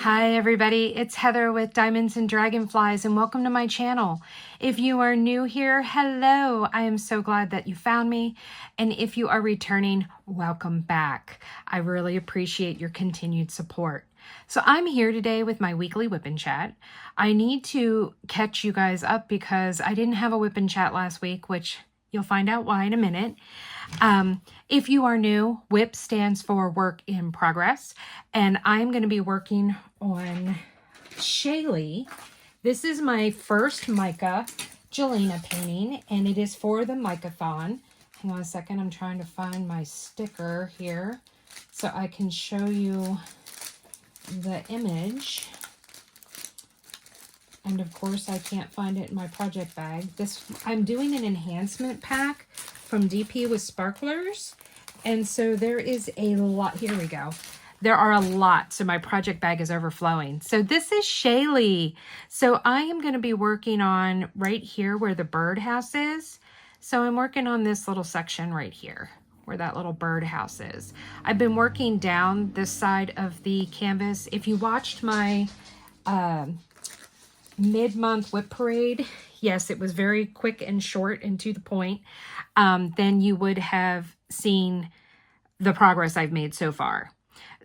Hi everybody, it's Heather with Diamonds and Dragonflies and welcome to my channel. If you are new here, hello, I am so glad that you found me. And if you are returning, welcome back. I really appreciate your continued support. So I'm here today with my weekly whip and chat. I need to catch you guys up because I didn't have a whip and chat last week, which you'll find out why in a minute. If you are new, WIP stands for Work in Progress, and I'm going to be working on Shaylee. This is my first mica Jelena painting, and it is for the Micathon. Hang on a second, I'm trying to find my sticker here so I can show you the image. And of course, I can't find it in my project bag. I'm doing an enhancement pack from DP with sparklers. And so there is a lot. Here we go. There are a lot. So my project bag is overflowing. So this is Shaylee. So I am going to be working on right here where the birdhouse is. So I'm working on this little section right here where that little birdhouse is. I've been working down this side of the canvas. If you watched my mid-month whip parade, yes, it was very quick and short and to the point, then you would have seen the progress I've made so far.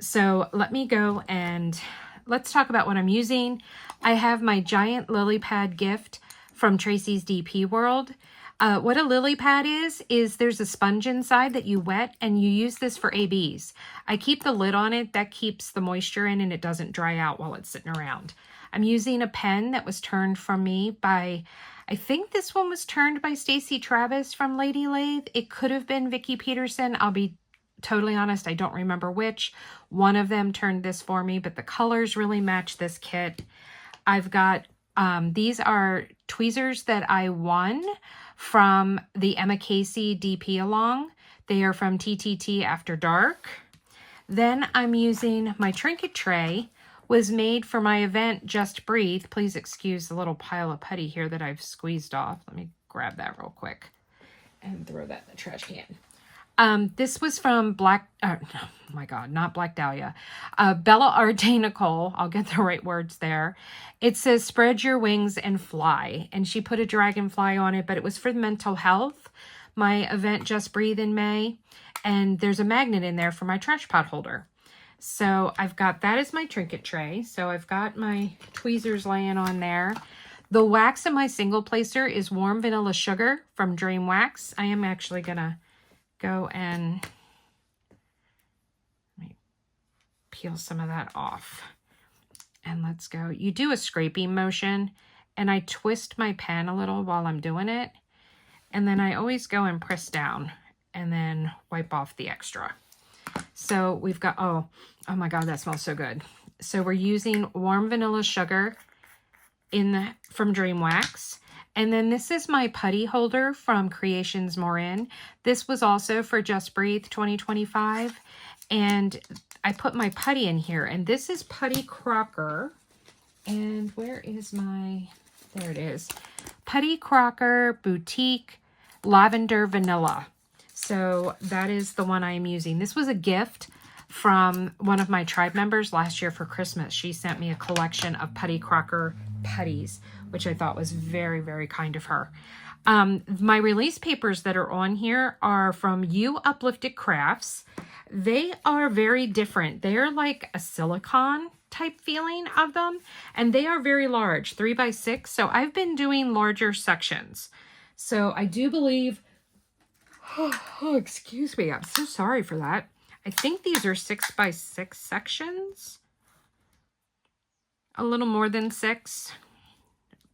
So let me go and let's talk about what I'm using. I have my giant lily pad gift from Tracy's DP World. What a lily pad is there's a sponge inside that you wet and you use this for ABs. I keep the lid on it. That keeps the moisture in and it doesn't dry out while it's sitting around. I'm using a pen that was turned from me by, I think this one was turned by Stacy Travis from Lady Lathe. It could have been Vicki Peterson. I'll be totally honest, I don't remember which. One of them turned this for me, but the colors really match this kit. I've got, these are tweezers that I won from the Emma Casey DP Along. They are from TTT After Dark. Then I'm using my trinket tray. Was made for my event, Just Breathe. Please excuse the little pile of putty here that I've squeezed off. Let me grab that real quick and throw that in the trash can. This was from oh my God, not Black Dahlia. Bella Art de Nicole. I'll get the right words there. It says, spread your wings and fly. And she put a dragonfly on it, but it was for mental health. My event, Just Breathe, in May. And there's a magnet in there for my trash pot holder. So I've got that as my trinket tray. So I've got my tweezers laying on there. The wax in my single placer is Warm Vanilla Sugar from Dream Wax. I am actually going to go and let me peel some of that off. And let's go. You do a scraping motion and I twist my pen a little while I'm doing it. And then I always go and press down and then wipe off the extra. So we've got, oh my God, that smells so good. So we're using Warm Vanilla Sugar from Dream Wax. And then this is my putty holder from Creations Morin. This was also for Just Breathe 2025. And I put my putty in here. And this is Putty Crocker. And where is there it is. Putty Crocker Boutique Lavender Vanilla. So that is the one I'm using. This was a gift from one of my tribe members last year for Christmas. She sent me a collection of Putty Crocker putties, which I thought was very, very kind of her. My release papers that are on here are from You Uplifted Crafts. They are very different. They're like a silicone type feeling of them, and they are very large, 3x6. So I've been doing larger sections. So I do believe, oh, excuse me, I'm so sorry for that. I think these are 6x6 sections. A little more than 6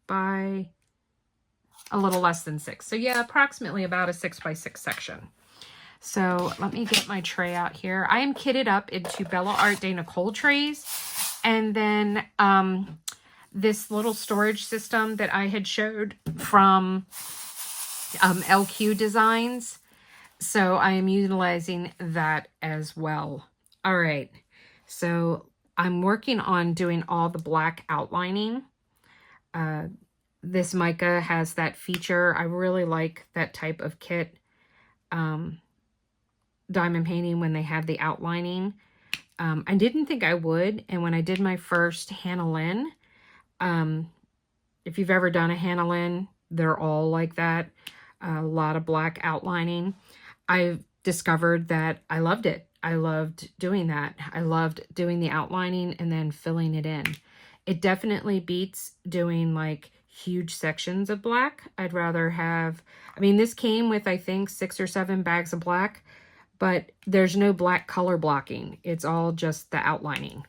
by a little less than 6. So yeah, approximately about a 6x6 section. So let me get my tray out here. I am kitted up into Bella Art de Nicole trays. And then this little storage system that I had showed from LQ Designs. So I am utilizing that as well. All right. So I'm working on doing all the black outlining. This mica has that feature. I really like that type of kit. Diamond painting when they have the outlining. I didn't think I would. And when I did my first Hannah Lynn, if you've ever done a Hannah Lynn, they're all like that. A lot of black outlining. I discovered that I loved it. I loved doing that. I loved doing the outlining and then filling it in. It definitely beats doing like huge sections of black. I'd rather have, I mean, this came with, I think, 6 or 7 bags of black, but there's no black color blocking. It's all just the outlining.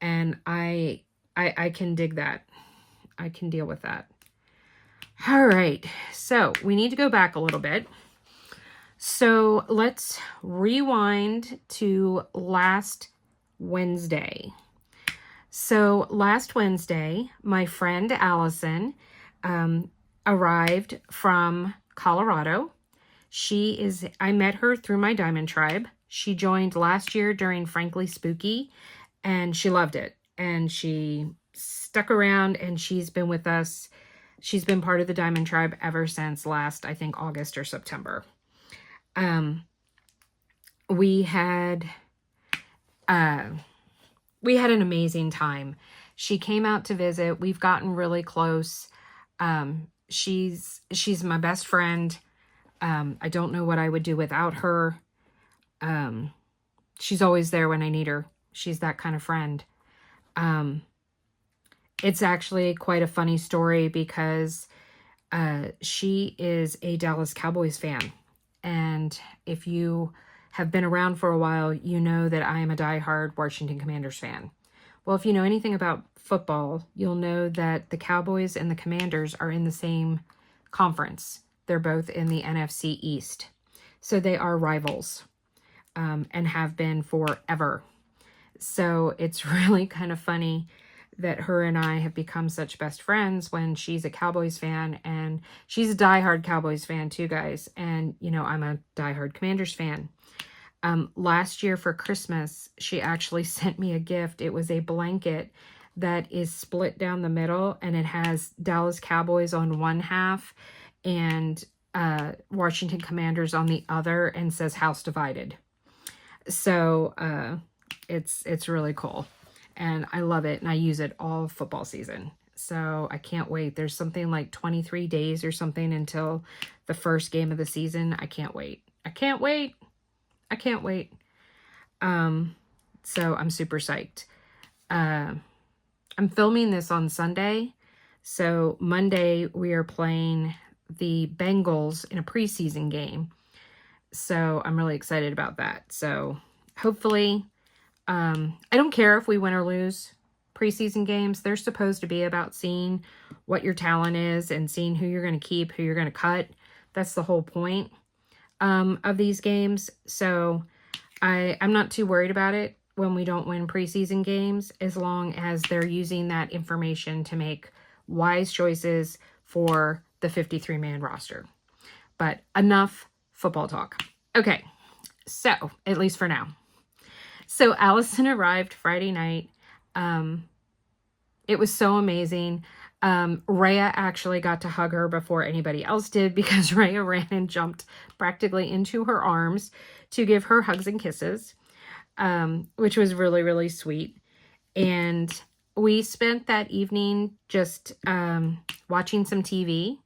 And I can dig that. I can deal with that. All right, so we need to go back a little bit. So let's rewind to last Wednesday. So last Wednesday, my friend Allison arrived from Colorado. I met her through my Diamond Tribe. She joined last year during Frankly Spooky, and she loved it. And she stuck around, and she's been with us. She's been part of the Diamond Tribe ever since last, I think, August or September. We had an amazing time. She came out to visit. We've gotten really close. She's my best friend. I don't know what I would do without her. She's always there when I need her. She's that kind of friend. It's actually quite a funny story because she is a Dallas Cowboys fan. And if you have been around for a while, you know that I am a diehard Washington Commanders fan. Well, if you know anything about football, you'll know that the Cowboys and the Commanders are in the same conference. They're both in the NFC East. So they are rivals and have been forever. So it's really kind of funny that her and I have become such best friends when she's a Cowboys fan, and she's a diehard Cowboys fan too, guys. And, you know, I'm a diehard Commanders fan. Last year for Christmas, she actually sent me a gift. It was a blanket that is split down the middle, and it has Dallas Cowboys on one half and Washington Commanders on the other, and says House Divided. So it's really cool. And I love it, and I use it all football season. So I can't wait. There's something like 23 days or something until the first game of the season. I can't wait. I can't wait. I can't wait. So I'm super psyched. I'm filming this on Sunday. So Monday we are playing the Bengals in a preseason game. So I'm really excited about that. So hopefully... I don't care if we win or lose preseason games. They're supposed to be about seeing what your talent is and seeing who you're going to keep, who you're going to cut. That's the whole point of these games. So I'm not too worried about it when we don't win preseason games, as long as they're using that information to make wise choices for the 53-man roster. But enough football talk. Okay, so at least for now. So Allison arrived Friday night. It was so amazing. Rhea actually got to hug her before anybody else did, because Rhea ran and jumped practically into her arms to give her hugs and kisses, which was really, really sweet. And we spent that evening just watching some TV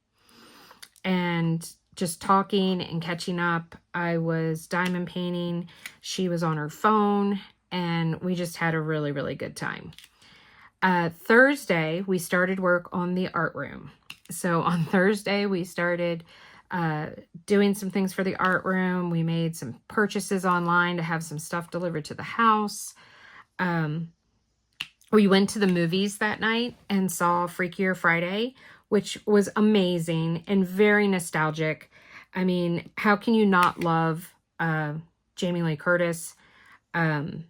and just talking and catching up. I was diamond painting. She was on her phone, and we just had a really, really good time. Thursday, we started work on the art room. So on Thursday, we started doing some things for the art room. We made some purchases online to have some stuff delivered to the house. We went to the movies that night and saw Freakier Friday, which was amazing and very nostalgic. I mean, how can you not love Jamie Lee Curtis? And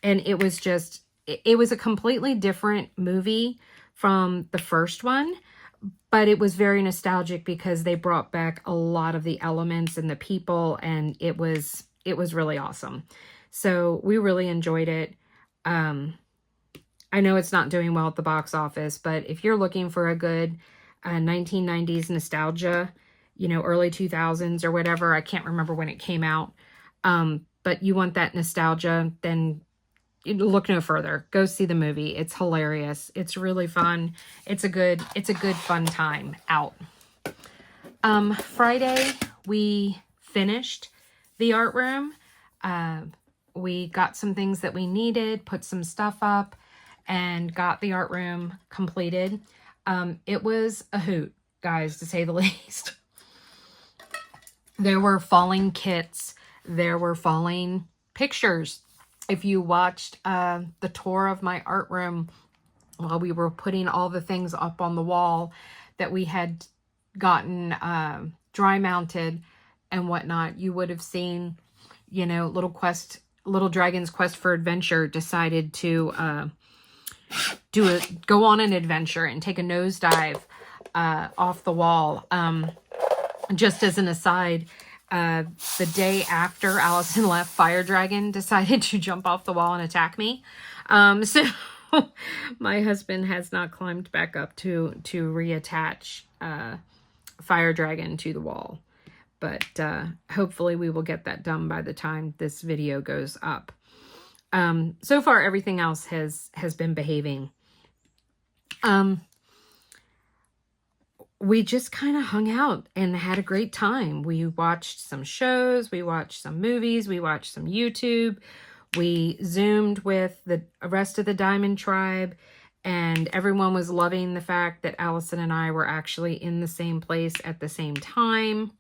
it was just, it was a completely different movie from the first one, but it was very nostalgic because they brought back a lot of the elements and the people, and it was really awesome. So we really enjoyed it. I know it's not doing well at the box office, but if you're looking for a good 1990s nostalgia, you know, early 2000s or whatever, I can't remember when it came out, but but you want that nostalgia, then look no further. Go see the movie. It's hilarious. It's really fun. It's a good fun time out. Friday, we finished the art room. We got some things that we needed, put some stuff up, and got the art room completed. It was a hoot, guys, to say the least. There were falling kits. There were falling pictures. If you watched the tour of my art room while we were putting all the things up on the wall that we had gotten dry mounted and whatnot, you would have seen, you know, Little Dragon's Quest for Adventure decided to go on an adventure and take a nosedive off the wall. Just as an aside, the day after Allison left, Fire Dragon decided to jump off the wall and attack me. So my husband has not climbed back up to reattach Fire Dragon to the wall. But hopefully we will get that done by the time this video goes up. So far, everything else has been behaving. We just kind of hung out and had a great time. We watched some shows, we watched some movies, we watched some YouTube. We Zoomed with the rest of the Diamond Tribe, and everyone was loving the fact that Allison and I were actually in the same place at the same time.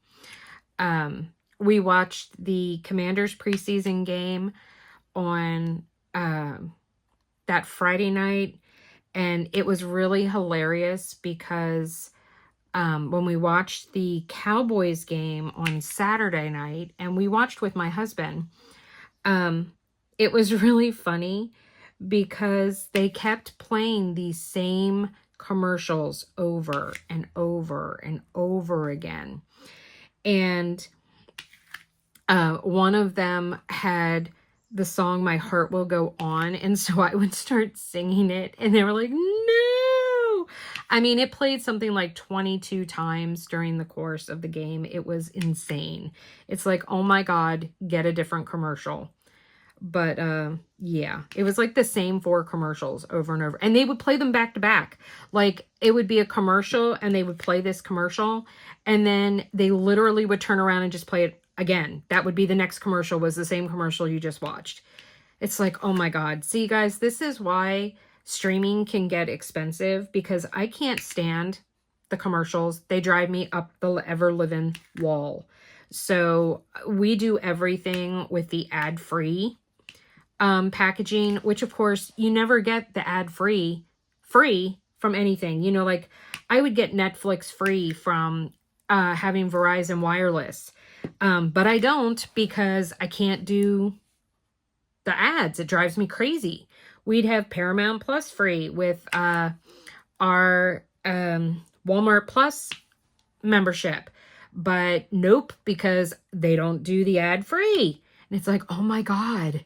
We watched the Commanders preseason game on that Friday night, and it was really hilarious because when we watched the Cowboys game on Saturday night, and we watched with my husband, it was really funny because they kept playing these same commercials over and over and over again. And one of them had the song My Heart Will Go On, and so I would start singing it, and they were like, no! I mean, it played something like 22 times during the course of the game. It was insane. It's like, oh my God, get a different commercial. But yeah, it was like the same 4 commercials over and over. And they would play them back to back. Like, it would be a commercial and they would play this commercial. And then they literally would turn around and just play it again. That would be the next commercial, was the same commercial you just watched. It's like, oh my God. See, guys, this is why streaming can get expensive, because I can't stand the commercials. They drive me up the ever-living wall. So we do everything with the ad-free packaging, which of course you never get the ad-free from anything. You know, like I would get Netflix free from having Verizon Wireless. But I don't, because I can't do the ads. It drives me crazy. We'd have Paramount Plus free with our Walmart Plus membership. But nope, because they don't do the ad free. And it's like, oh my God.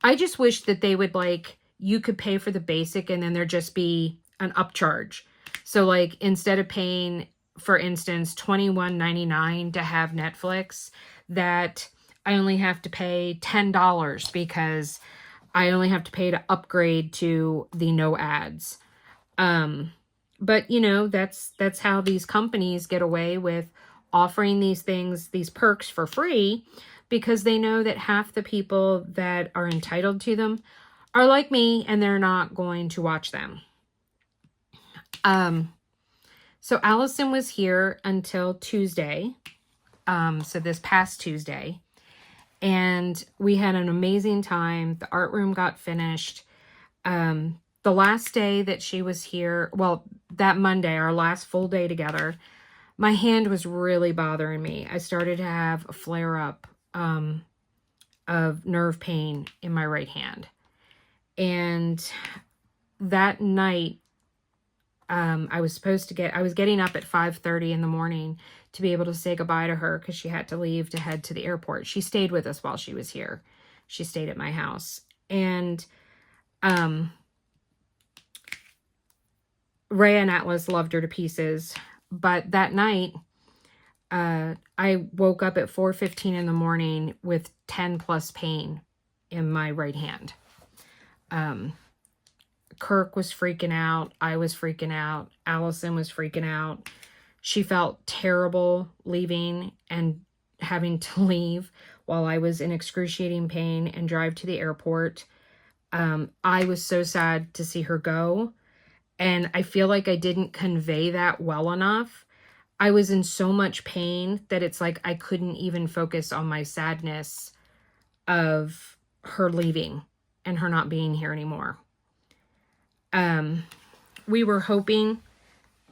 I just wish that they would, like, you could pay for the basic and then there'd just be an upcharge. So like, instead of paying, for instance, $21.99 to have Netflix, that I only have to pay $10 because I only have to pay to upgrade to the no ads. But you know, that's how these companies get away with offering these things, these perks for free, because they know that half the people that are entitled to them are like me and they're not going to watch them. So Allison was here until Tuesday. So this past Tuesday, and we had an amazing time. The art room got finished. The last day that she was here, well, that Monday, our last full day together, my hand was really bothering me. I started to have a flare-up of nerve pain in my right hand. And that night, I was getting up at 5:30 in the morning to be able to say goodbye to her because she had to leave to head to the airport. She stayed with us while she was here. She stayed at my house. And Rhea and Atlas loved her to pieces. But that night, I woke up at 4:15 in the morning with 10 plus pain in my right hand. Kirk was freaking out. I was freaking out. Allison was freaking out. She felt terrible leaving and having to leave while I was in excruciating pain and drive to the airport. I was so sad to see her go. And I feel like I didn't convey that well enough. I was in so much pain that it's like I couldn't even focus on my sadness of her leaving and her not being here anymore. We were hoping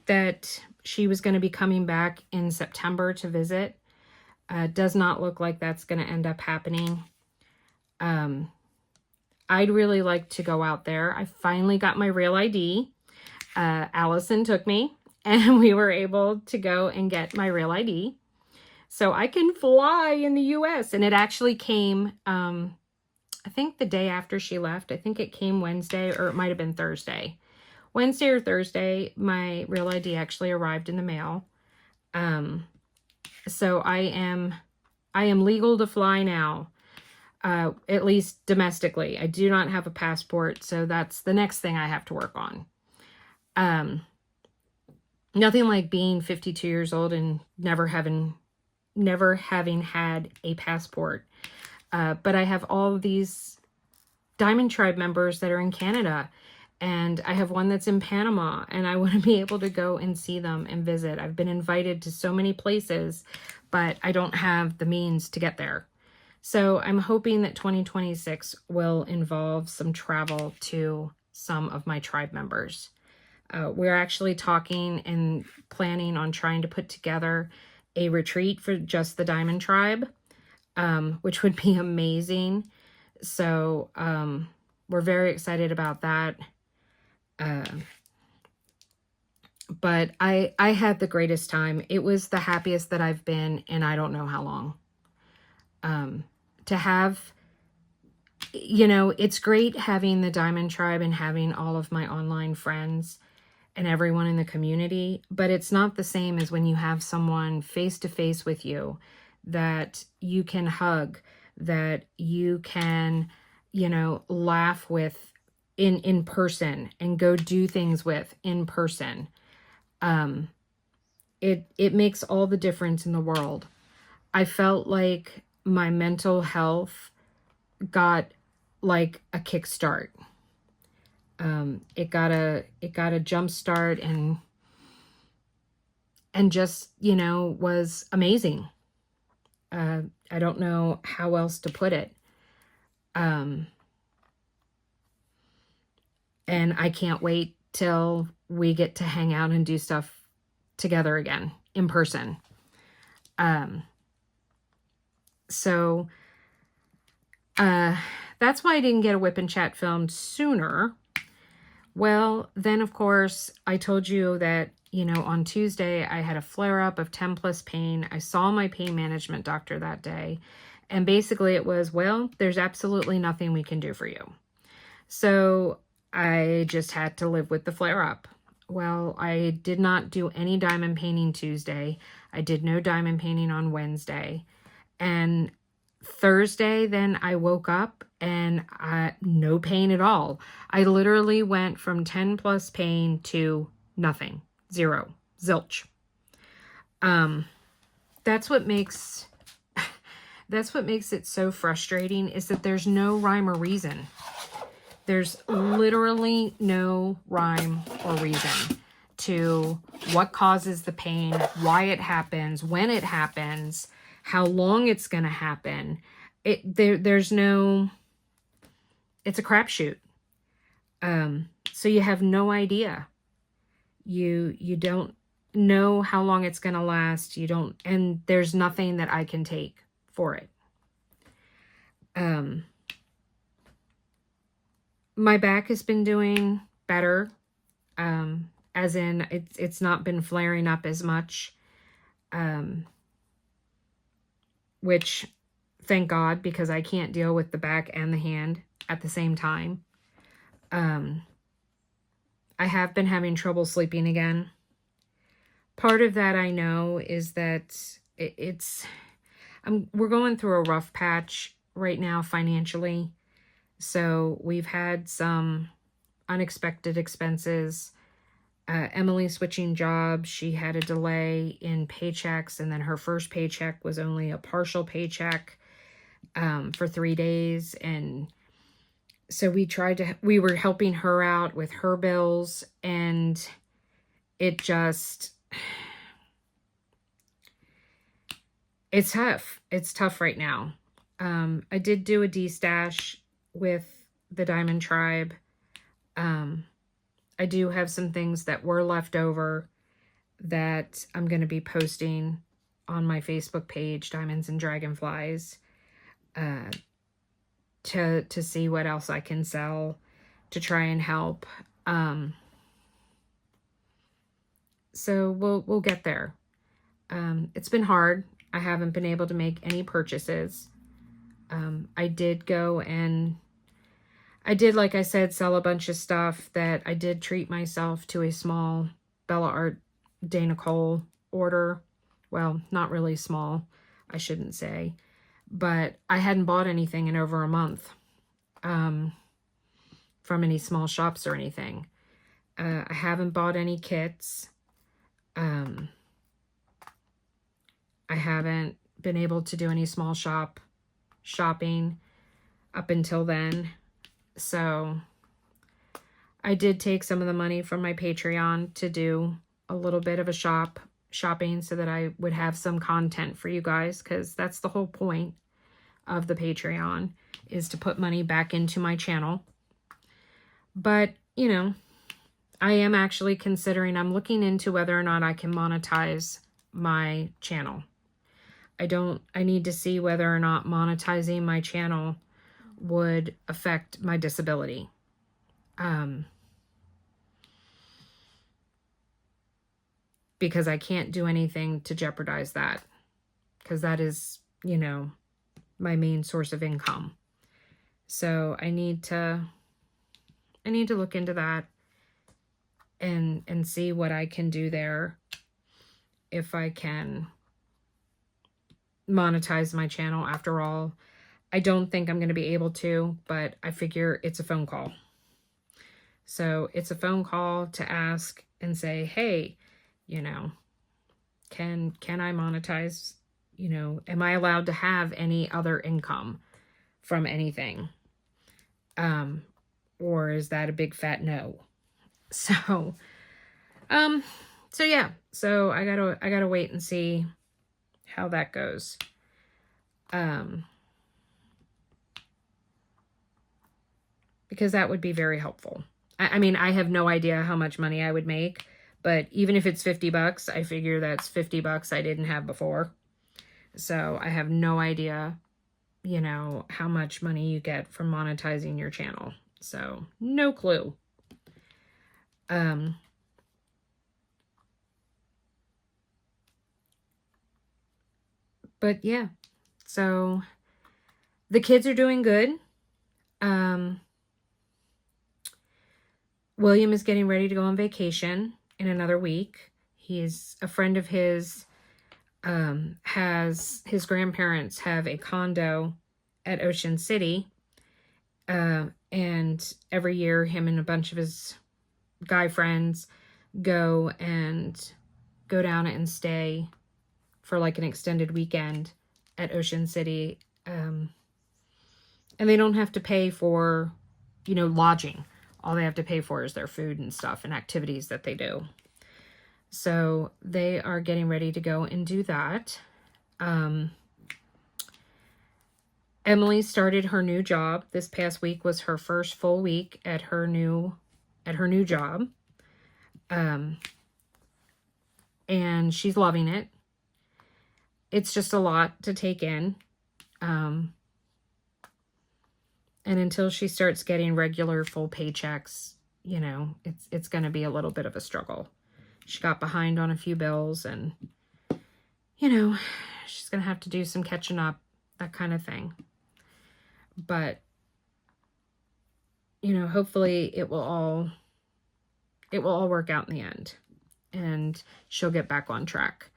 that she was going to be coming back in September to visit. Does not look like that's going to end up happening. I'd really like to go out there. I finally got my real ID. Allison took me and we were able to go and get my real ID. So I can fly in the US. And it actually came, I think the day after she left. I think it came Wednesday, or it might have been Thursday. Wednesday or Thursday, my real ID actually arrived in the mail. So I am legal to fly now, at least domestically. I do not have a passport, so that's the next thing I have to work on. Nothing like being 52 years old and never having had a passport. But I have all of these Diamond Tribe members that are in Canada, and I have one that's in Panama, and I want to be able to go and see them and visit. I've been invited to so many places, but I don't have the means to get there. So I'm hoping that 2026 will involve some travel to some of my tribe members. We're actually talking and planning on trying to put together a retreat for just the Diamond Tribe, which would be amazing. So we're very excited about that. But I had the greatest time. It was the happiest that I've been in I don't know how long. To have, you know, it's great having the Diamond Tribe and having all of my online friends and everyone in the community, but it's not the same as when you have someone face to face with you that you can hug, that you can, you know, laugh with in person and go do things with in person. It makes all the difference in the world. I felt like my mental health got like a kickstart. It got a jump start and just, you know, was amazing. I don't know how else to put it. And I can't wait till we get to hang out and do stuff together again in person. So that's why I didn't get a Whip and Chat filmed sooner. Well, then of course I told you that, you know, on Tuesday I had a flare-up of 10 plus pain. I saw my pain management doctor that day, and basically it was, well, there's absolutely nothing we can do for you. So I just had to live with the flare-up. Well, I did not do any diamond painting Tuesday. I did no diamond painting on Wednesday. And Thursday, then I woke up and no pain at all. I literally went from 10 plus pain to nothing, zero, zilch. That's what makes it so frustrating, is that there's no rhyme or reason. There's literally no rhyme or reason to what causes the pain, why it happens, when it happens, how long it's going to happen. There's no, it's a crapshoot. So you have no idea. You don't know how long it's going to last. You don't, and there's nothing that I can take for it. My back has been doing better. As in it's not been flaring up as much. Which, thank God, because I can't deal with the back and the hand at the same time. I have been having trouble sleeping again. Part of that I know is that we're going through a rough patch right now financially. So we've had some unexpected expenses. Emily switching jobs, she had a delay in paychecks, and then her first paycheck was only a partial paycheck for 3 days. And so we were helping her out with her bills, and it's tough right now. I did do a de-stash with the Diamond Tribe. I do have some things that were left over that I'm going to be posting on my Facebook page, Diamonds and Dragonflies, to see what else I can sell to try and help. So we'll get there. It's been hard. I haven't been able to make any purchases. I did go and like I said, sell a bunch of stuff that I did treat myself to a small Art de Nicole order. Well, not really small, I shouldn't say. But I hadn't bought anything in over a month from any small shops or anything. I haven't bought any kits. I haven't been able to do any small shopping up until then. So I did take some of the money from my Patreon to do a little bit of a shopping so that I would have some content for you guys, because that's the whole point of the Patreon, is to put money back into my channel. But, you know, I am actually considering, I'm looking into whether or not I can monetize my channel. I need to see whether or not monetizing my channel would affect my disability. Because I can't do anything to jeopardize that, because that is, you know, my main source of income. So I need to look into that and see what I can do there, if I can monetize my channel. After all, I don't think I'm going to be able to, but I figure it's a phone call. So it's a phone call to ask and say, hey, you know, can I monetize, you know, am I allowed to have any other income from anything? Or is that a big fat no? So, yeah, so I gotta wait and see how that goes. Because that would be very helpful. I mean, I have no idea how much money I would make, but even if it's $50, I figure that's $50 I didn't have before. So I have no idea, you know, how much money you get from monetizing your channel. So no clue. But yeah, so the kids are doing good. William is getting ready to go on vacation in another week. He's a friend of his, his grandparents have a condo at Ocean City. And every year him and a bunch of his guy friends go down and stay for like an extended weekend at Ocean City. And they don't have to pay for, you know, lodging. All they have to pay for is their food and stuff and activities that they do. So they are getting ready to go and do that. Emily started her new job. This past week was her first full week at her new job. And she's loving it. It's just a lot to take in. And until she starts getting regular full paychecks, you know, it's going to be a little bit of a struggle. She got behind on a few bills and, you know, she's going to have to do some catching up, that kind of thing. But, you know, hopefully it will all work out in the end and she'll get back on track.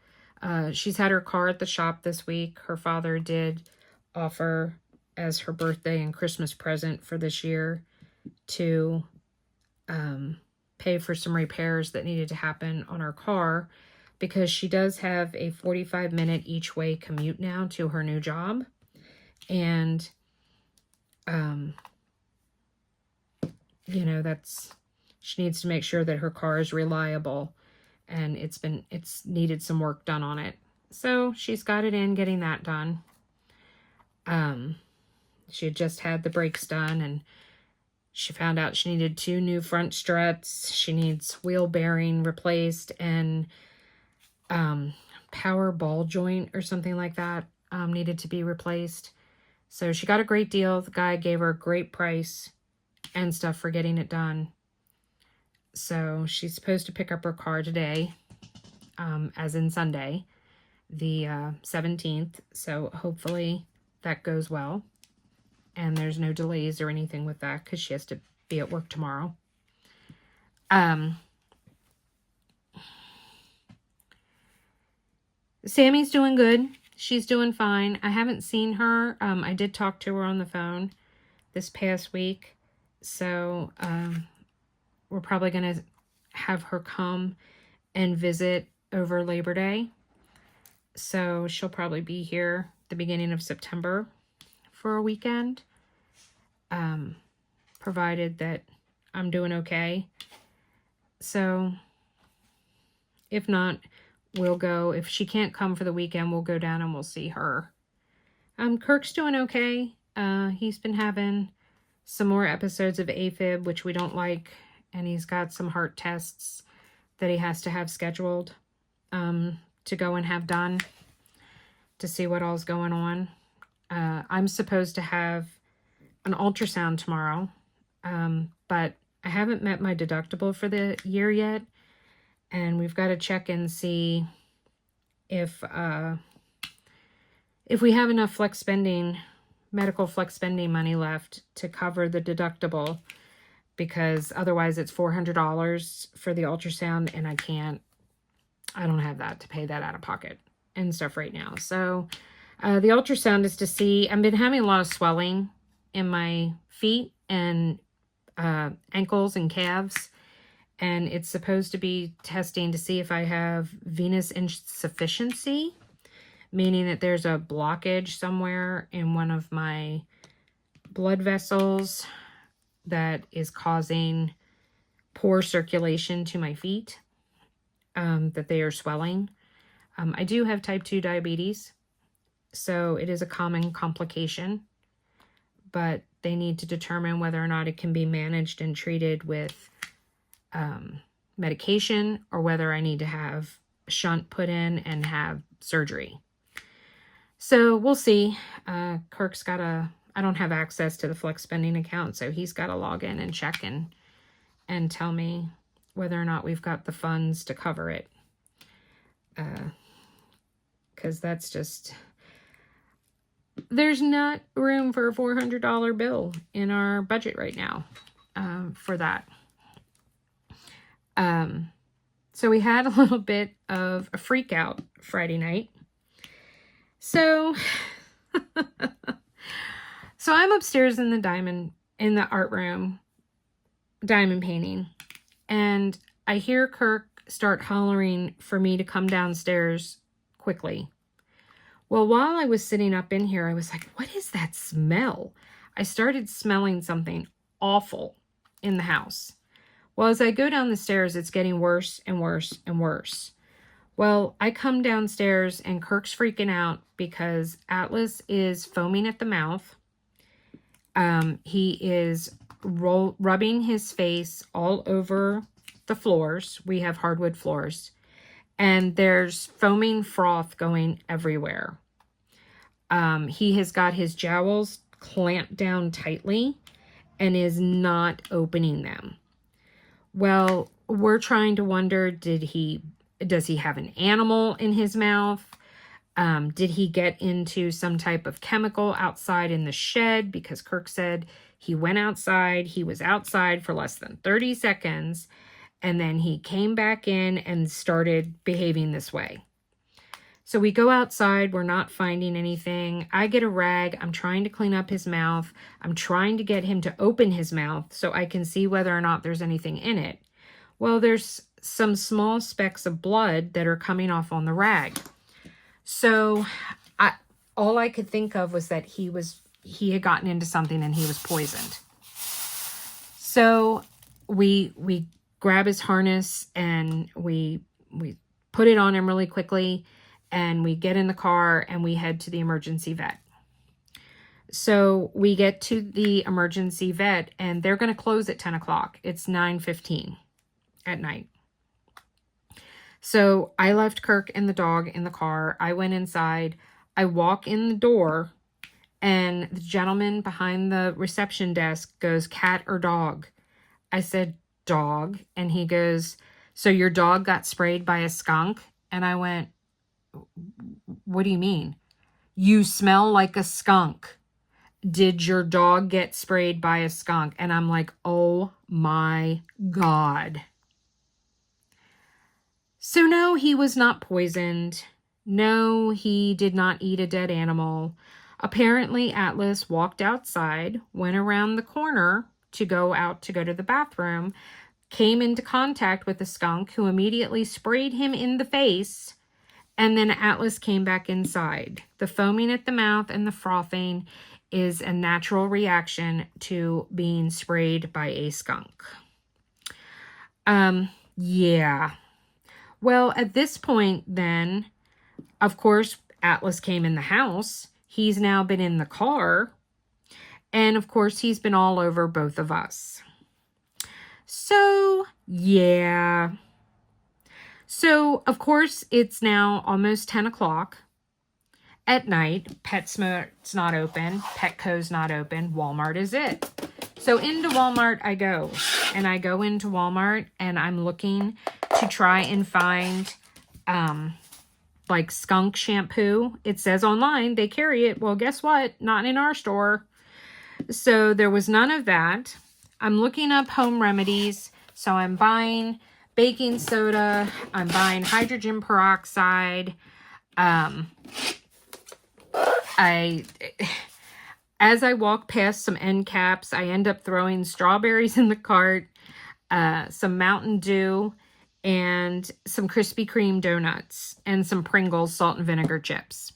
She's had her car at the shop this week. Her father did offer as her birthday and Christmas present for this year to pay for some repairs that needed to happen on her car, because she does have a 45-minute each way commute now to her new job. And, you know, she needs to make sure that her car is reliable, and it's needed some work done on it. So she's got it in getting that done. She had just had the brakes done, and she found out she needed 2 new front struts. She needs wheel bearing replaced, and power ball joint or something like that needed to be replaced. So she got a great deal. The guy gave her a great price and stuff for getting it done. So she's supposed to pick up her car today, as in Sunday, the 17th. So hopefully that goes well. And there's no delays or anything with that, because she has to be at work tomorrow. Sammy's doing good. She's doing fine. I haven't seen her. I did talk to her on the phone this past week. So we're probably going to have her come and visit over Labor Day. So she'll probably be here the beginning of September for a weekend, provided that I'm doing okay. So if not, we'll go. If she can't come for the weekend, we'll go down and we'll see her. Kirk's doing okay. He's been having some more episodes of AFib, which we don't like, and he's got some heart tests that he has to have scheduled to go and have done to see what all's going on. I'm supposed to have an ultrasound tomorrow, but I haven't met my deductible for the year yet, and we've got to check and see if we have enough flex spending, medical flex spending money left to cover the deductible, because otherwise it's $400 for the ultrasound, and I don't have that to pay that out of pocket and stuff right now. So the ultrasound is to see, I've been having a lot of swelling in my feet and ankles and calves, and it's supposed to be testing to see if I have venous insufficiency, meaning that there's a blockage somewhere in one of my blood vessels that is causing poor circulation to my feet, that they are swelling. I do have type 2 diabetes, so it is a common complication, but they need to determine whether or not it can be managed and treated with medication, or whether I need to have a shunt put in and have surgery. So we'll see. Kirk's got I don't have access to the flex spending account, so he's got to log in and check and tell me whether or not we've got the funds to cover it. Because that's just, there's not room for a $400 bill in our budget right now for that. So we had a little bit of a freak out Friday night. So I'm upstairs in the art room, diamond painting, and I hear Kirk start hollering for me to come downstairs quickly. Well, while I was sitting up in here, I was like, what is that smell? I started smelling something awful in the house. Well, as I go down the stairs, it's getting worse and worse and worse. Well, I come downstairs and Kirk's freaking out because Atlas is foaming at the mouth. He is rubbing his face all over the floors. We have hardwood floors. And there's foaming froth going everywhere. He has got his jowls clamped down tightly and is not opening them. Well, we're trying to wonder, does he have an animal in his mouth? Did he get into some type of chemical outside in the shed? Because Kirk said he went outside. He was outside for less than 30 seconds. And then he came back in and started behaving this way. So we go outside. We're not finding anything. I get a rag. I'm trying to clean up his mouth. I'm trying to get him to open his mouth so I can see whether or not there's anything in it. Well, there's some small specks of blood that are coming off on the rag. So all I could think of was that he had gotten into something and he was poisoned. So we grab his harness and we put it on him really quickly, and we get in the car and we head to the emergency vet. So we get to the emergency vet and they're going to close at 10 o'clock. It's 9:15 at night. So I left Kirk and the dog in the car. I went inside. I walk in the door and the gentleman behind the reception desk goes, "Cat or dog?" I said, "Dog." And he goes, "So your dog got sprayed by a skunk?" And I went, "What do you mean?" "You smell like a skunk. Did your dog get sprayed by a skunk?" And I'm like, oh my God. So no, he was not poisoned. No, he did not eat a dead animal. Apparently, Atlas walked outside, went around the corner to go to the bathroom, came into contact with the skunk, who immediately sprayed him in the face, and then Atlas came back inside. The foaming at the mouth and the frothing is a natural reaction to being sprayed by a skunk. Yeah. Well, at this point then, of course, Atlas came in the house. He's now been in the car. And of course, he's been all over both of us. So, yeah. So, of course, it's now almost 10 o'clock at night. PetSmart's not open. Petco's not open. Walmart is it. So into Walmart I go. And I go into Walmart and I'm looking to try and find like skunk shampoo. It says online they carry it. Well, guess what? Not in our store. So there was none of that. I'm looking up home remedies. So I'm buying baking soda. I'm buying hydrogen peroxide. As I walk past some end caps, I end up throwing strawberries in the cart, some Mountain Dew, and some Krispy Kreme donuts, and some Pringles salt and vinegar chips.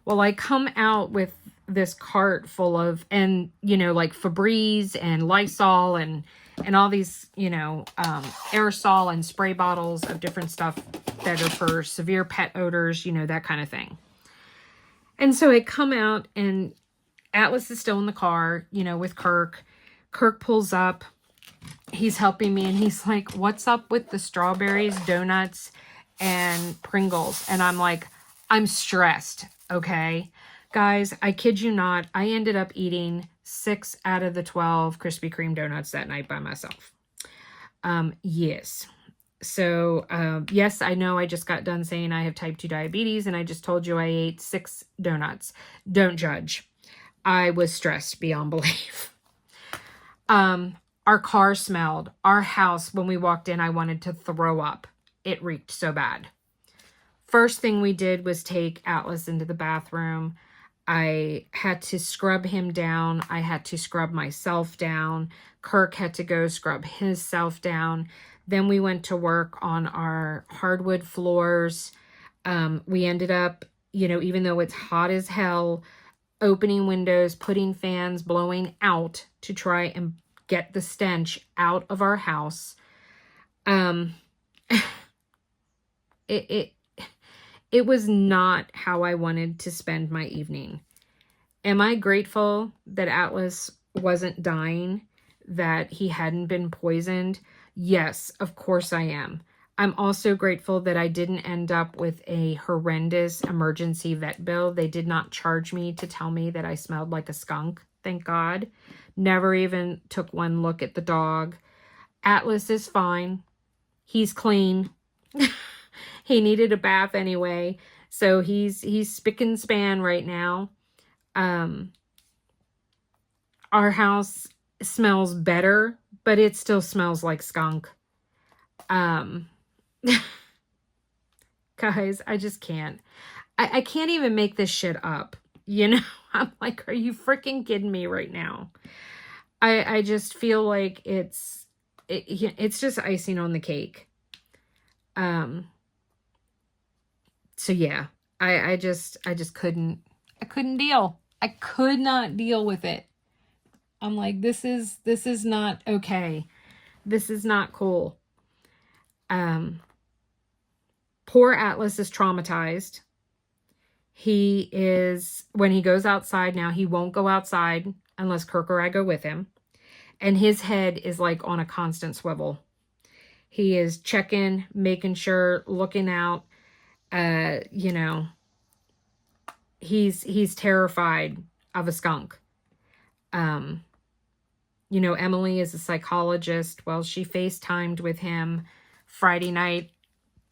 Well, I come out with this cart full of, and, you know, like Febreze and Lysol and all these, you know, aerosol and spray bottles of different stuff that are for severe pet odors, you know, that kind of thing. And so I come out and Atlas is still in the car, you know, with Kirk. Kirk pulls up. He's helping me and he's like, "What's up with the strawberries, donuts, and Pringles?" And I'm like, "I'm stressed, okay?" Guys, I kid you not, I ended up eating 6 out of the 12 Krispy Kreme donuts that night by myself. Yes. So, yes, I know I just got done saying I have type 2 diabetes and I just told you I ate 6 donuts. Don't judge. I was stressed beyond belief. Our car smelled. Our house, when we walked in, I wanted to throw up. It reeked so bad. First thing we did was take Atlas into the bathroom. I had to scrub him down. I had to scrub myself down. Kirk had to go scrub himself down. Then we went to work on our hardwood floors. We ended up, you know, even though it's hot as hell, opening windows, putting fans, blowing out to try and get the stench out of our house. It was not how I wanted to spend my evening. Am I grateful that Atlas wasn't dying, that he hadn't been poisoned? Yes, of course I am. I'm also grateful that I didn't end up with a horrendous emergency vet bill. They did not charge me to tell me that I smelled like a skunk, thank God. Never even took one look at the dog. Atlas is fine. He's clean. He needed a bath anyway, so he's spick and span right now. Our house smells better, but it still smells like skunk. Because Guys, I just can't. I can't even make this shit up. You know, I'm like, are you freaking kidding me right now? I just feel like it's just icing on the cake. So yeah, I just couldn't deal. I could not deal with it. I'm like, this is not okay. This is not cool. Poor Atlas is traumatized. He is, when he goes outside now, he won't go outside unless Kirk or I go with him. And his head is like on a constant swivel. He is checking, making sure, looking out. You know, he's terrified of a skunk. You know, Emily is a psychologist. Well, she FaceTimed with him Friday night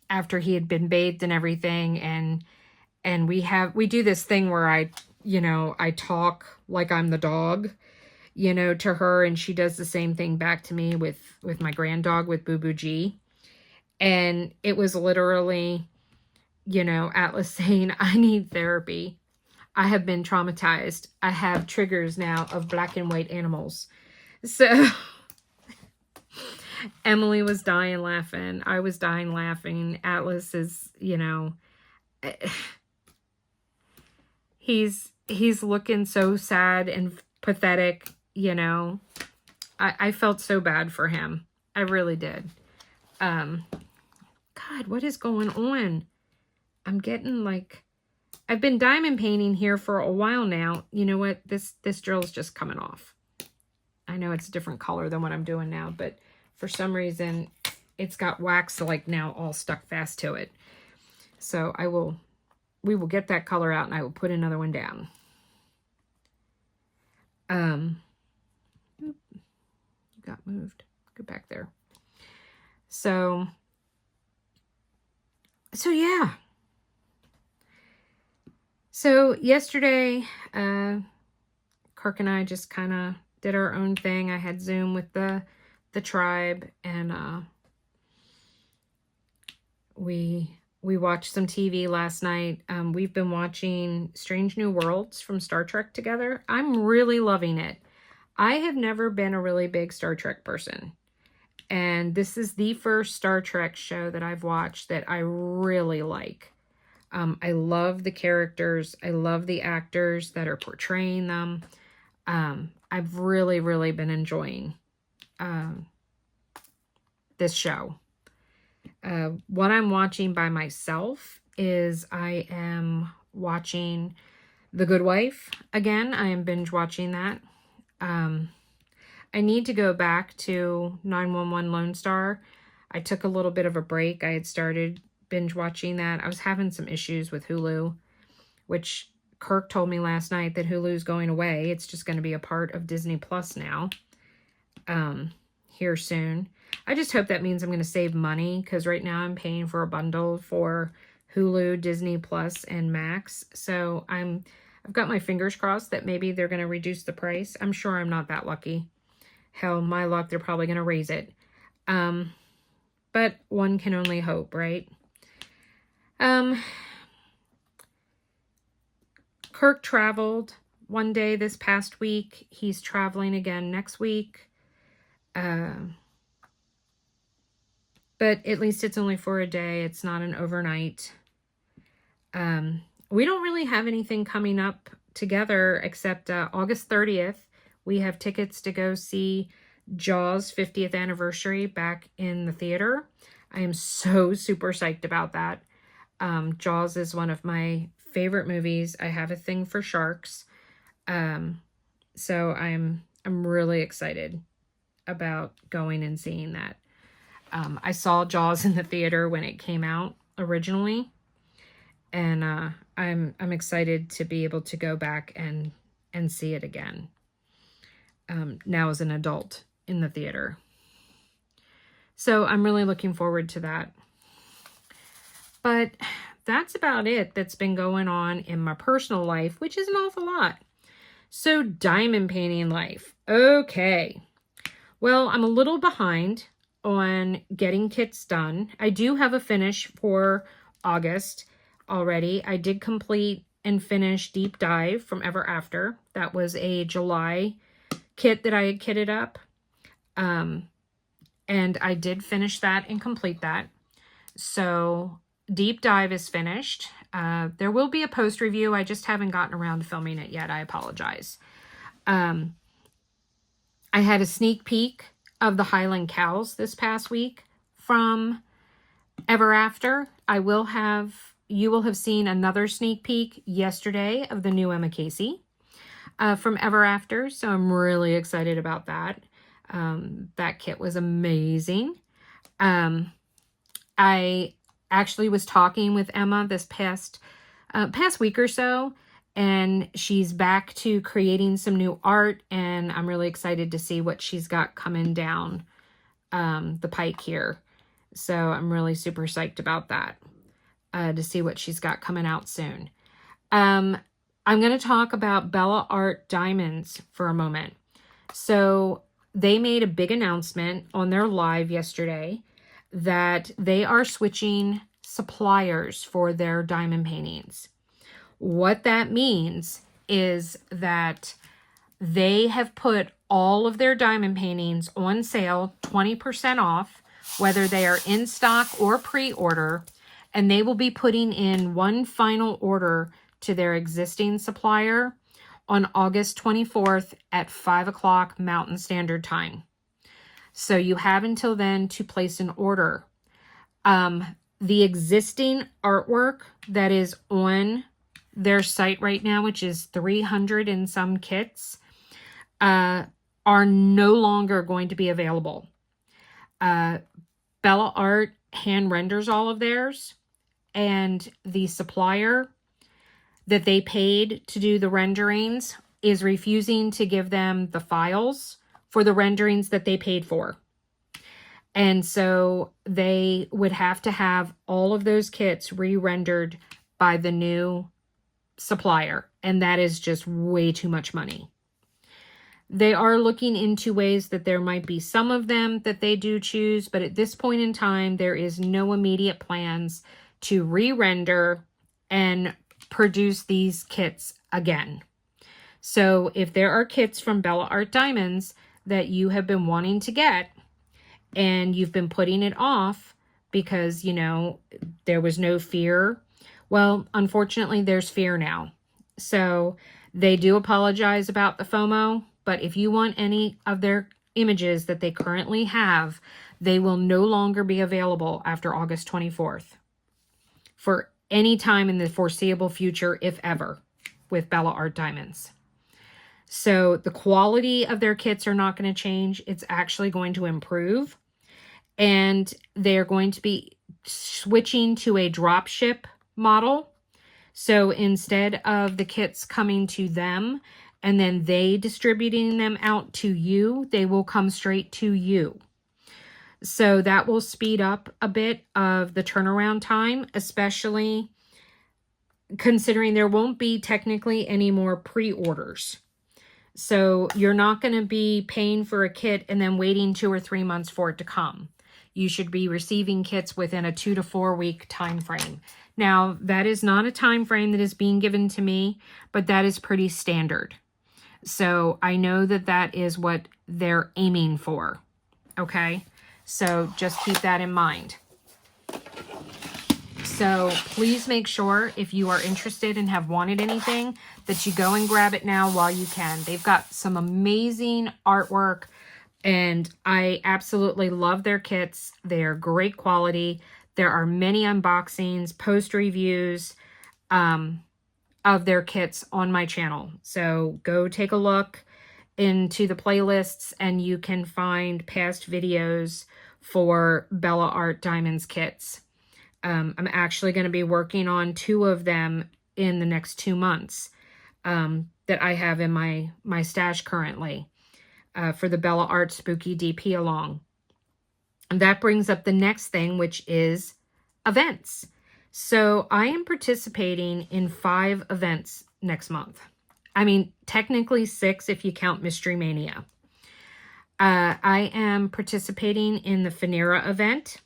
after he had been bathed and everything. And we do this thing where I talk like I'm the dog, you know, to her, and she does the same thing back to me with my grand dog, with Boo Boo G. And it was literally, you know, Atlas saying, I need therapy. I have been traumatized. I have triggers now of black and white animals. So Emily was dying laughing. I was dying laughing. Atlas is, you know, he's looking so sad and pathetic, you know. I felt so bad for him. I really did. God, what is going on? I'm getting like, I've been diamond painting here for a while now. You know what? This drill is just coming off. I know it's a different color than what I'm doing now, but for some reason it's got wax like now all stuck fast to it. So we will get that color out and I will put another one down. You got moved. Go back there. So yeah. So yesterday, Kirk and I just kind of did our own thing. I had Zoom with the tribe, and we watched some TV last night. We've been watching Strange New Worlds from Star Trek together. I'm really loving it. I have never been a really big Star Trek person, and this is the first Star Trek show that I've watched that I really like. I love the characters. I love the actors that are portraying them. I've really, really been enjoying this show. What I'm watching by myself is I am watching The Good Wife again. I am binge watching that. I need to go back to 911 Lone Star. I took a little bit of a break. I had started binge watching that. I was having some issues with Hulu, which Kirk told me last night that Hulu's going away. It's just going to be a part of Disney Plus now, here soon. I just hope that means I'm going to save money, because right now I'm paying for a bundle for Hulu, Disney Plus, and Max. So I've got my fingers crossed that maybe they're going to reduce the price. I'm sure I'm not that lucky. Hell, my luck, they're probably going to raise it. But one can only hope, right? Kirk traveled one day this past week. He's traveling again next week. But at least it's only for a day. It's not an overnight. We don't really have anything coming up together except August 30th. We have tickets to go see Jaws 50th anniversary back in the theater. I am so super psyched about that. Jaws is one of my favorite movies. I have a thing for sharks. So I'm really excited about going and seeing that. I saw Jaws in the theater when it came out originally, and I'm excited to be able to go back and see it again. Now as an adult in the theater. So I'm really looking forward to that. But that's about it that's been going on in my personal life, which is an awful lot. So diamond painting life. Okay. Well, I'm a little behind on getting kits done. I do have a finish for August already. I did complete and finish Deep Dive from Ever After. That was a July kit that I had kitted up. And I did finish that and complete that. So Deep Dive is finished. There will be a post review. I just haven't gotten around to filming it yet. I apologize. I had a sneak peek of the Highland Cows this past week from Ever After. You will have seen another sneak peek yesterday of the new Emma Casey from Ever After. So I'm really excited about that. That kit was amazing. I actually was talking with Emma this past week or so, and she's back to creating some new art, and I'm really excited to see what she's got coming down the pike here. So I'm really super psyched about that, to see what she's got coming out soon. I'm going to talk about Bella Art Diamonds for a moment. So they made a big announcement on their live yesterday that they are switching suppliers for their diamond paintings. What that means is that they have put all of their diamond paintings on sale, 20% off, whether they are in stock or pre-order, and they will be putting in one final order to their existing supplier on August 24th at 5 o'clock Mountain Standard Time. So you have until then to place an order. The existing artwork that is on their site right now, which is 300 and some kits, are no longer going to be available. Bella Art hand renders all of theirs, and the supplier that they paid to do the renderings is refusing to give them the files for the renderings that they paid for. And so they would have to have all of those kits re-rendered by the new supplier. And that is just way too much money. They are looking into ways that there might be some of them that they do choose, but at this point in time, there is no immediate plans to re-render and produce these kits again. So if there are kits from Bella Art Diamonds that you have been wanting to get and you've been putting it off because, you know, there was no fear, well, unfortunately, there's fear now. So they do apologize about the FOMO, but if you want any of their images that they currently have, they will no longer be available after August 24th for any time in the foreseeable future, if ever, with Bella Art Diamonds. So the quality of their kits are not going to change. It's actually going to improve. And they're going to be switching to a drop ship model. So instead of the kits coming to them and then they distributing them out to you, they will come straight to you. So that will speed up a bit of the turnaround time, especially considering there won't be technically any more pre-orders. So you're not going to be paying for a kit and then waiting 2 or 3 months for it to come. You should be receiving kits within a 2 to 4 week time frame. Now, that is not a time frame that is being given to me, but that is pretty standard. So I know that that is what they're aiming for. Okay? So just keep that in mind. So please make sure if you are interested and have wanted anything that you go and grab it now while you can. They've got some amazing artwork and I absolutely love their kits. They are great quality. There are many unboxings, post reviews of their kits on my channel. So go take a look into the playlists and you can find past videos for Bella Art Diamonds kits. I'm actually going to be working on 2 of them in the next 2 months that I have in my stash currently for the Bella Art Spooky DP Along. And that brings up the next thing, which is events. So I am participating in 5 events next month. I mean, technically 6 if you count Mystery Mania. I am participating in the Finera event.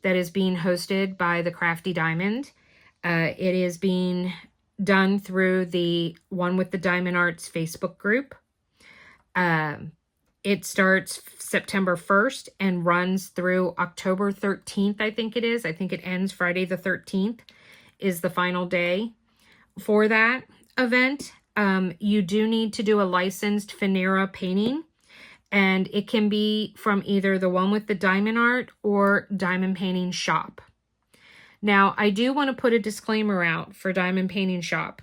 that is being hosted by the Crafty Diamond. It is being done through the One with the Diamond Arts Facebook group. It starts September 1st and runs through October 13th, I think it is. I think it ends Friday the 13th is the final day for that event. You do need to do a licensed Finera painting, and it can be from either the One with the Diamond Art or Diamond Painting Shop. Now, I do want to put a disclaimer out for Diamond Painting Shop.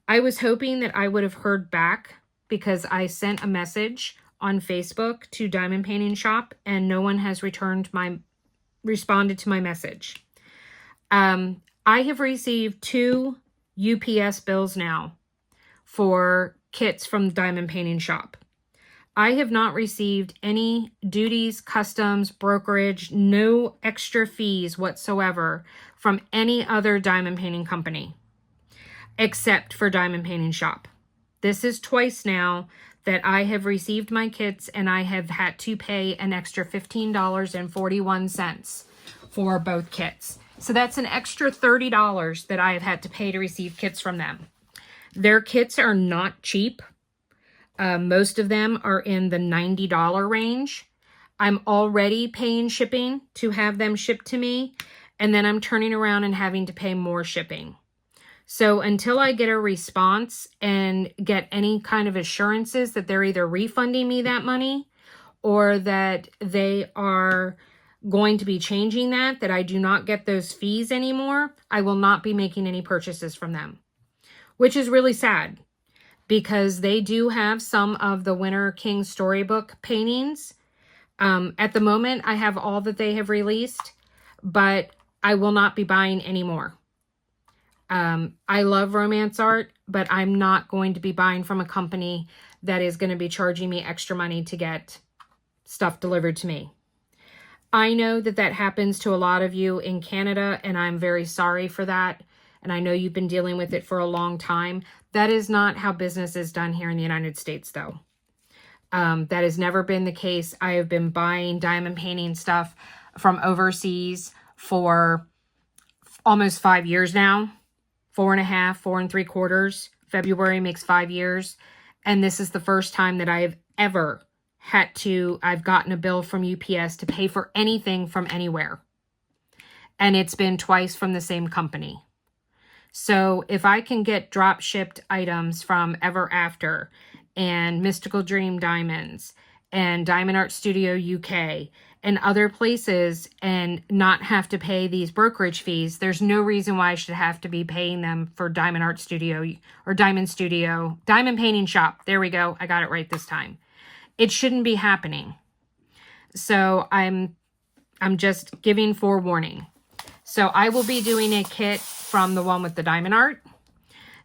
I was hoping that I would have heard back because I sent a message on Facebook to Diamond Painting Shop and no one has responded to my message. I have received 2 UPS bills now for kits from Diamond Painting Shop. I have not received any duties, customs, brokerage, no extra fees whatsoever from any other diamond painting company except for Diamond Painting Shop. This is twice now that I have received my kits and I have had to pay an extra $15.41 for both kits. So that's an extra $30 that I have had to pay to receive kits from them. Their kits are not cheap. Most of them are in the $90 range. I'm already paying shipping to have them shipped to me, and then I'm turning around and having to pay more shipping. So until I get a response and get any kind of assurances that they're either refunding me that money or that they are going to be changing that I do not get those fees anymore, I will not be making any purchases from them, which is really sad because they do have some of the Winter King storybook paintings. At the moment, I have all that they have released, but I will not be buying any more. I love romance art, but I'm not going to be buying from a company that is going to be charging me extra money to get stuff delivered to me. I know that that happens to a lot of you in Canada, and I'm very sorry for that. And I know you've been dealing with it for a long time. That is not how business is done here in the United States, though. That has never been the case. I have been buying diamond painting stuff from overseas for almost 5 years now. 4.5, 4 3/4. February makes 5 years. And this is the first time that I have ever I've gotten a bill from UPS to pay for anything from anywhere. And it's been twice from the same company. So if I can get drop shipped items from Ever After and Mystical Dream Diamonds and Diamond Art Studio UK and other places and not have to pay these brokerage fees, there's no reason why I should have to be paying them for Diamond Art Studio or Diamond Painting Shop. There we go. I got it right this time. It shouldn't be happening. So I'm just giving forewarning. So I will be doing a kit from the One with the Diamond Art.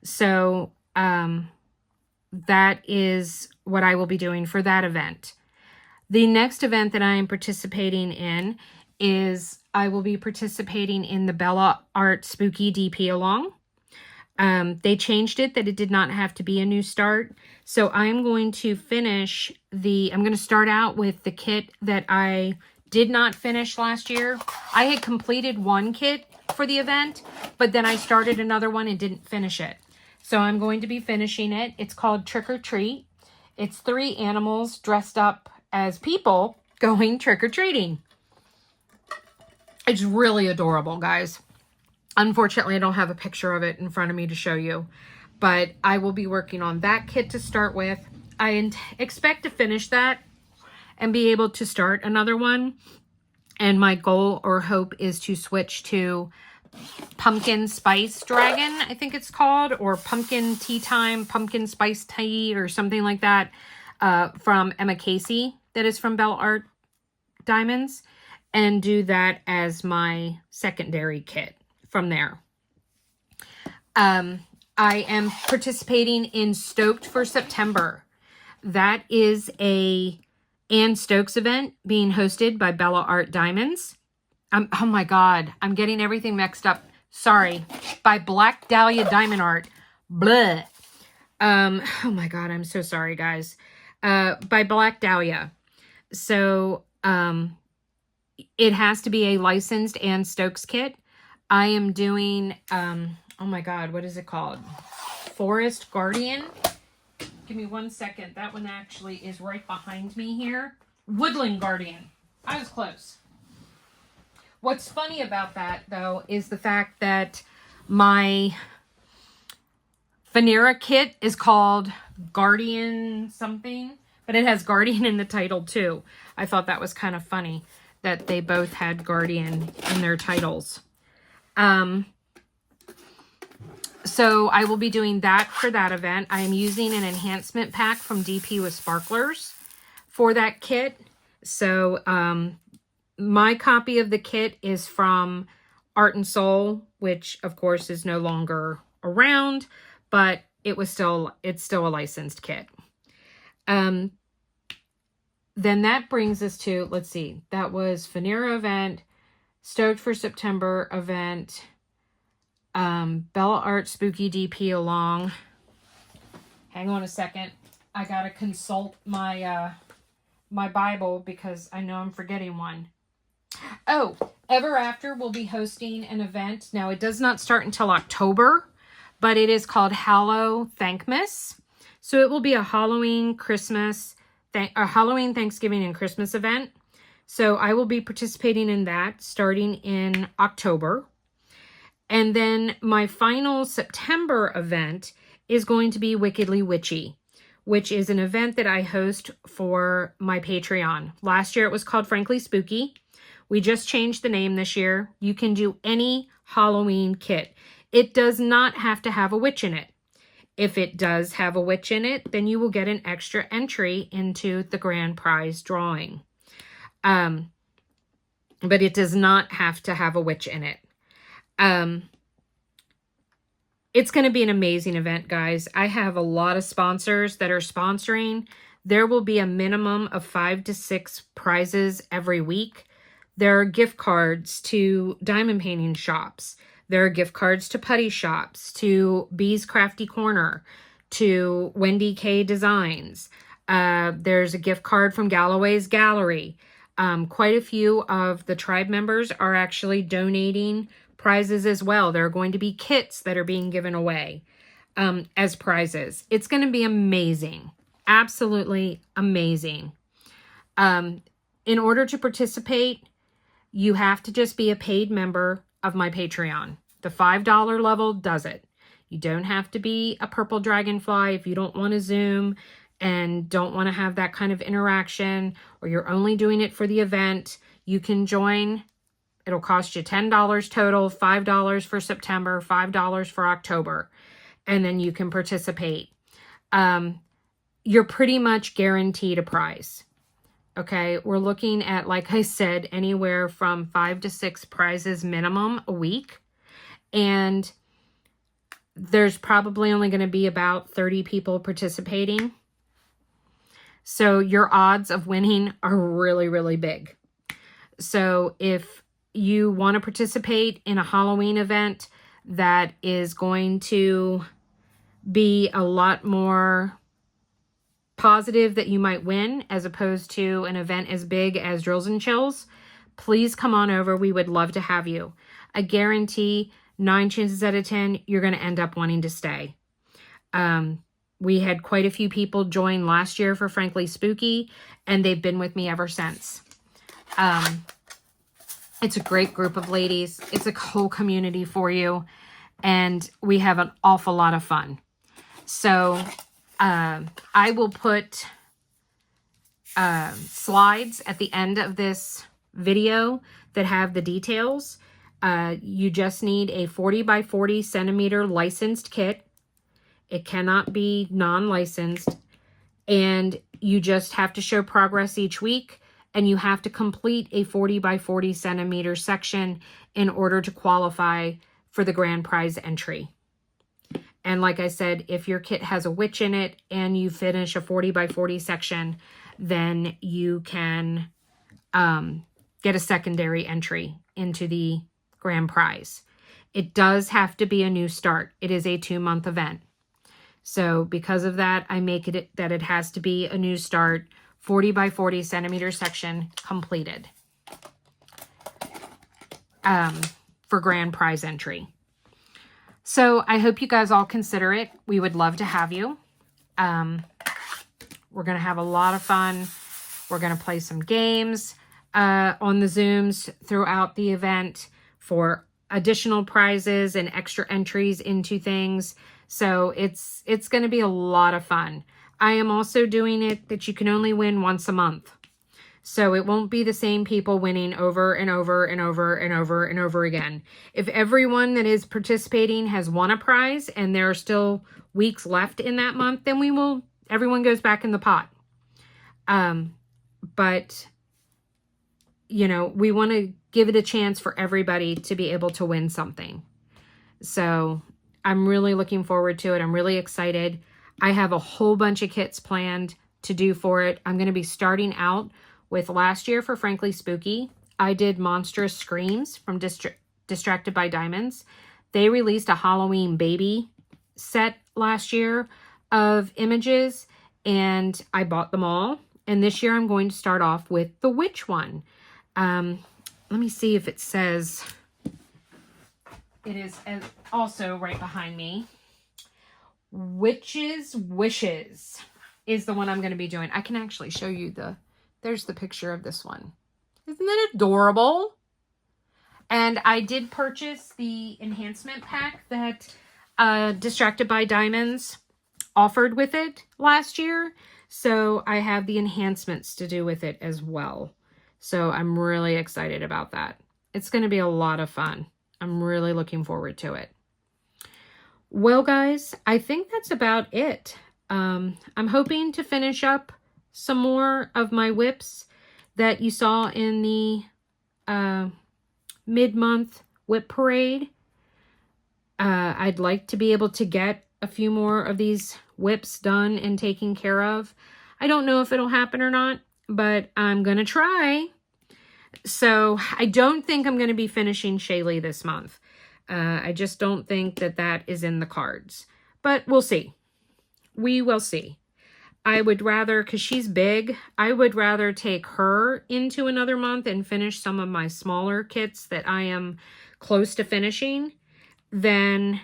So that is what I will be doing for that event. The next event that I am participating in is I will be participating in the Bella Art Spooky DP Along. They changed it that it did not have to be a new start. So I'm going to I'm going to start out with the kit that I did not finish last year. I had completed one kit for the event, but then I started another one and didn't finish it. So I'm going to be finishing it. It's called Trick or Treat. It's 3 animals dressed up as people going trick-or-treating. It's really adorable, guys. Unfortunately, I don't have a picture of it in front of me to show you, but I will be working on that kit to start with. I expect to finish that and be able to start another one. And my goal or hope is to switch to Pumpkin Spice Dragon, I think it's called, or Pumpkin Tea Time, Pumpkin Spice Tea, or something like that, from Emma Casey, that is from Bella Art Diamonds, and do that as my secondary kit from there. I am participating in Stoked for September. That is a Ann Stokes event being hosted by Bella Art Diamonds. Oh my God, I'm getting everything mixed up. Sorry. By Black Dahlia Diamond Art. Bleh. Oh my God, I'm so sorry, guys. By Black Dahlia. So, it has to be a licensed and Stokes kit. I am doing, oh my God, what is it called? Forest Guardian. Give me 1 second. That one actually is right behind me here. Woodland Guardian. I was close. What's funny about that, though, is the fact that my Fanera kit is called Guardian something, but it has Guardian in the title, too. I thought that was kind of funny that they both had Guardian in their titles. So I will be doing that for that event. I am using an enhancement pack from DP with Sparklers for that kit. So my copy of the kit is from Art and Soul, which of course is no longer around, but it's still a licensed kit. Then that brings us to, let's see, that was Fanera event, Stoked for September event, Bella Art Spooky DP along. Hang on a second. I gotta consult my my Bible because I know I'm forgetting one. Oh, Ever After will be hosting an event. Now, it does not start until October, but it is called Hallow Thankmas. So it will be a Halloween, Halloween, Thanksgiving, and Christmas event. So I will be participating in that starting in October. And then my final September event is going to be Wickedly Witchy, which is an event that I host for my Patreon. Last year it was called Frankly Spooky. We just changed the name this year. You can do any Halloween kit. It does not have to have a witch in it. If it does have a witch in it, then you will get an extra entry into the grand prize drawing. But it does not have to have a witch in it. It's going to be an amazing event, guys. I have a lot of sponsors that are sponsoring. There will be a minimum of 5 to 6 prizes every week. There are gift cards to diamond painting shops. There are gift cards to putty shops, to Bee's Crafty Corner, to WendyK Designs. There's a gift card from GallowaysGallery. Quite a few of the tribe members are actually donating prizes as well. There are going to be kits that are being given away as prizes. It's going to be amazing. Absolutely amazing. In order to participate, you have to just be a paid member of my Patreon. The $5 level does it. You don't have to be a purple dragonfly if you don't want to Zoom and don't want to have that kind of interaction, or you're only doing it for the event. You can join. It'll cost you $10 total, $5 for September, $5 for October, and then you can participate. You're pretty much guaranteed a prize. Okay, we're looking at, like I said, anywhere from 5 to 6 prizes minimum a week. And there's probably only going to be about 30 people participating. So your odds of winning are really, really big. So if you want to participate in a Halloween event that is going to be a lot more positive that you might win as opposed to an event as big as Drills and Chills, please come on over. We would love to have you. I guarantee 9 chances out of 10, you're going to end up wanting to stay. We had quite a few people join last year for Frankly Spooky, and they've been with me ever since. It's a great group of ladies. It's a whole community for you, and we have an awful lot of fun. So I will put slides at the end of this video that have the details. You just need a 40 by 40 centimeter licensed kit. It cannot be non-licensed. And you just have to show progress each week. And you have to complete a 40 by 40 centimeter section in order to qualify for the grand prize entry. And like I said, if your kit has a witch in it and you finish a 40 by 40 section, then you can get a secondary entry into the grand prize. It does have to be a new start. It is a 2-month event. So because of that, I make it that it has to be a new start, 40 by 40 centimeter section completed. for grand prize entry. So I hope you guys all consider it. We would love to have you. We're going to have a lot of fun. We're going to play some games on the Zooms throughout the event for additional prizes and extra entries into things. So it's going to be a lot of fun. I am also doing it that you can only win once a month. So it won't be the same people winning over and over and over and over and over again. If everyone that is participating has won a prize and there are still weeks left in that month, then everyone goes back in the pot. But, you know, we want to give it a chance for everybody to be able to win something. So I'm really looking forward to it. I'm really excited. I have a whole bunch of kits planned to do for it. I'm going to be starting out with last year for Frankly Spooky. I did Monstrous Screams from Distracted by Diamonds. They released a Halloween baby set last year of images, and I bought them all. And this year I'm going to start off with the witch one. Let me see if it says, it is also right behind me. Witch's Wishes is the one I'm going to be doing. I can actually show you there's the picture of this one. Isn't that adorable? And I did purchase the enhancement pack that Distracted by Diamonds offered with it last year. So I have the enhancements to do with it as well. So I'm really excited about that. It's going to be a lot of fun. I'm really looking forward to it. Well, guys, I think that's about it. I'm hoping to finish up some more of my whips that you saw in the mid-month whip parade. I'd like to be able to get a few more of these whips done and taken care of. I don't know if it'll happen or not, but I'm going to try. So I don't think I'm going to be finishing Shaylee this month. I just don't think that is in the cards. But we'll see. We will see. I would rather, because she's big, I would rather take her into another month and finish some of my smaller kits that I am close to finishing than,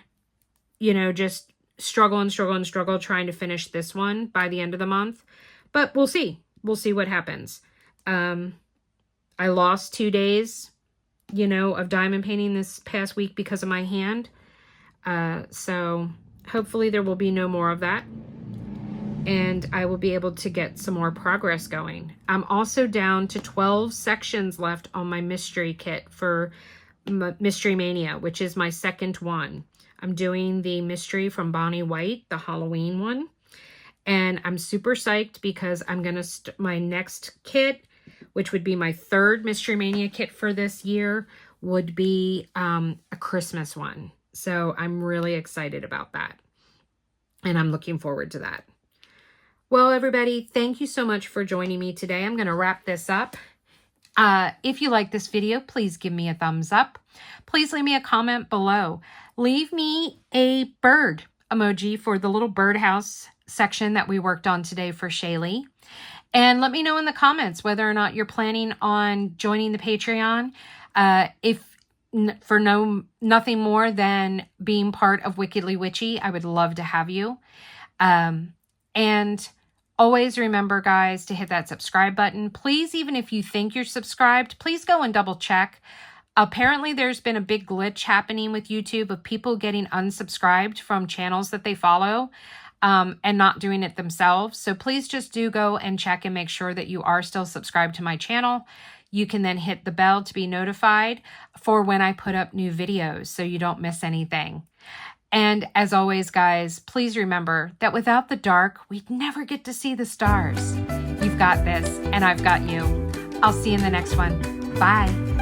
you know, just struggle and struggle and struggle trying to finish this one by the end of the month. But we'll see. We'll see what happens. I lost 2 days, you know, of diamond painting this past week because of my hand. So hopefully there will be no more of that. And I will be able to get some more progress going. I'm also down to 12 sections left on my mystery kit for Mystery Mania, which is my second one. I'm doing the mystery from Bonnie White, the Halloween one. And I'm super psyched because I'm going to, my next kit, which would be my third Mystery Mania kit for this year, would be a Christmas one. So I'm really excited about that. And I'm looking forward to that. Well, everybody, thank you so much for joining me today. I'm going to wrap this up. If you like this video, please give me a thumbs up. Please leave me a comment below. Leave me a bird emoji for the little birdhouse section that we worked on today for Shaylee. And let me know in the comments whether or not you're planning on joining the Patreon. If for nothing more than being part of Wickedly Witchy, I would love to have you. And always remember, guys, to hit that subscribe button. Please, even if you think you're subscribed, please go and double check. Apparently, there's been a big glitch happening with YouTube of people getting unsubscribed from channels that they follow and not doing it themselves. So please just do go and check and make sure that you are still subscribed to my channel. You can then hit the bell to be notified for when I put up new videos so you don't miss anything. And as always, guys, please remember that without the dark, we'd never get to see the stars. You've got this, and I've got you. I'll see you in the next one. Bye.